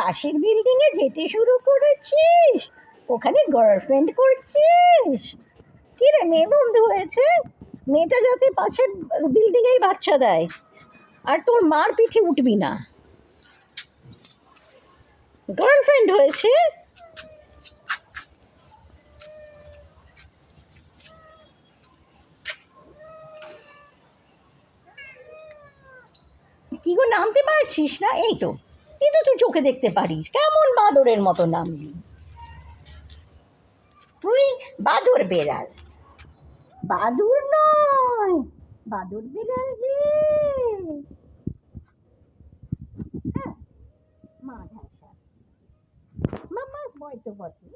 পাশের বিল্ডিং এ যেতে শুরু করেছিস? ওখানে গার্লফ্রেন্ড করছিস? কি রে, মেয়ে বন্ধু হয়েছে? মেয়েটা যাতে পাশের বিল্ডিং এই বাচ্চা দেয়, আর তোর মার পিঠে উঠবি না। গার্লফ্রেন্ড হয়েছে? কি গো, নামতে পারছিস না? এই তো তুই চোখে দেখতে পারিস, কেমন বাদরের মতো নামলি। তুই বাদর বেড়াল। বাদুর নয়, বাদর বেড়াল রে। হ্যাঁ, মা ঢাকা মামা বয়তো বটে,